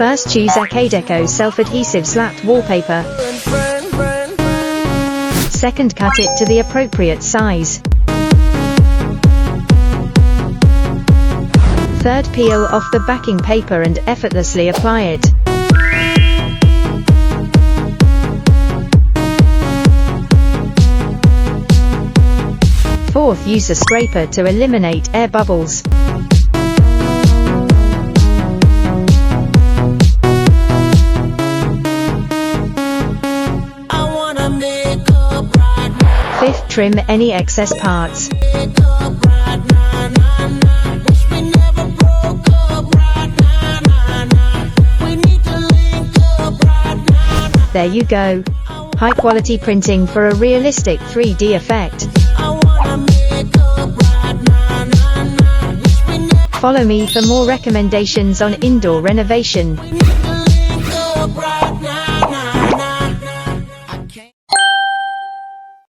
First, choose Akadeco self-adhesive slat wallpaper. Second, cut it to the appropriate size. Third, peel off the backing paper and effortlessly apply it. Fourth, use a scraper to eliminate air bubbles. Fifth, trim any excess parts. There you go. High quality printing for a realistic 3D effect. Follow me for more recommendations on indoor renovation.